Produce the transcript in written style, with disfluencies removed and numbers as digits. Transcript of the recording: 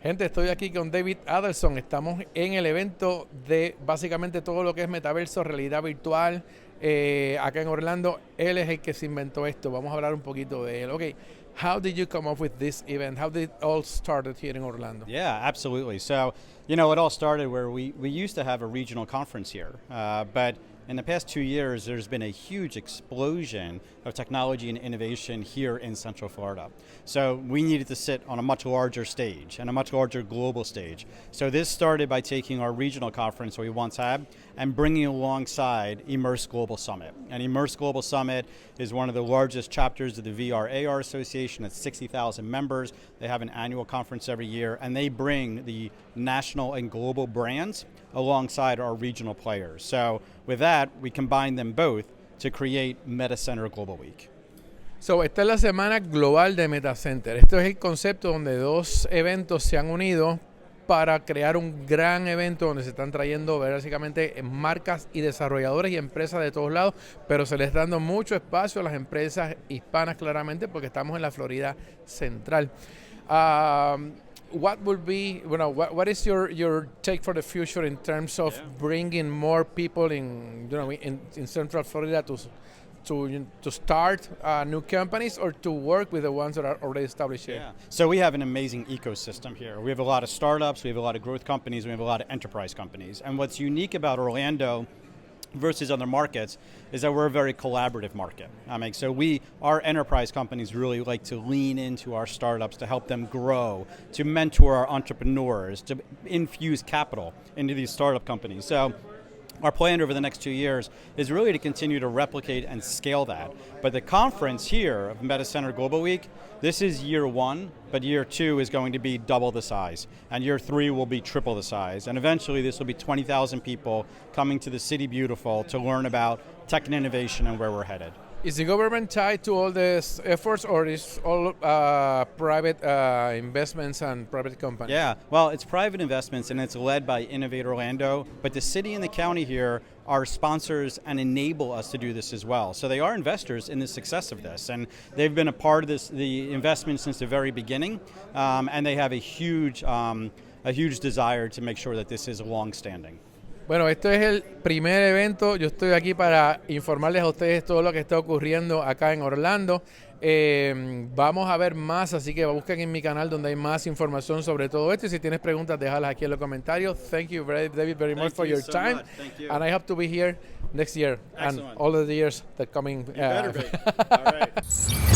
Gente, estoy aquí con David Adelson. Estamos en el evento de básicamente todo lo que es Metaverso, realidad virtual, acá en Orlando. Él es el que se inventó esto. Vamos a hablar un poquito de él. Okay, how did you come up with this event? How did it all started here in Orlando? Yeah, absolutely. So, it all started where we used to have a regional conference here, but in the past 2 years, there's been a huge explosion of technology and innovation here in Central Florida. So we needed to sit on a much larger stage and a much larger global stage. So this started by taking our regional conference we once had and bringing alongside Immerse Global Summit. And Immerse Global Summit is one of the largest chapters of the VR/AR Association. It's 60,000 members. They have an annual conference every year, and they bring the national and global brands alongside our regional players. So with that, we combine them both to create Metacenter Global Week. So, esta es la semana global de Metacenter. Esto es el concepto donde dos eventos se han unido para crear un gran evento donde se están trayendo básicamente marcas y desarrolladores y empresas de todos lados, pero se les está dando mucho espacio a las empresas hispanas claramente porque estamos en la Florida Central. What will be, what is your take for the future in terms of bringing more people in Central Florida to start new companies or to work with the ones that are already established here? Yeah. So we have an amazing ecosystem here. We have a lot of startups, we have a lot of growth companies, we have a lot of enterprise companies. And what's unique about Orlando versus other markets is that we're a very collaborative market. So our enterprise companies really like to lean into our startups to help them grow, to mentor our entrepreneurs, to infuse capital into these startup companies. So our plan over the next 2 years is really to continue to replicate and scale that. But the conference here of Metacenter Global Week, this is year 1, but year 2 is going to be double the size. And year 3 will be triple the size. And eventually this will be 20,000 people coming to the City Beautiful to learn about tech and innovation and where we're headed. Is the government tied to all these efforts, or is all private investments and private companies? Yeah, well, it's private investments and it's led by Innovate Orlando, but the city and the county here are sponsors and enable us to do this as well. So they are investors in the success of this, and they've been a part of the investment since the very beginning, and they have a huge desire to make sure that this is long-standing. Bueno, este es el primer evento. Yo estoy aquí para informarles a ustedes todo lo que está ocurriendo acá en Orlando. Vamos a ver más, así que busquen en mi canal donde hay más información sobre todo esto. Y si tienes preguntas, déjalas aquí en los comentarios. Thank you, David, very much for your time. Thank you. And I hope to be here next year. Excellent. And all of the years that coming. You better be. All right.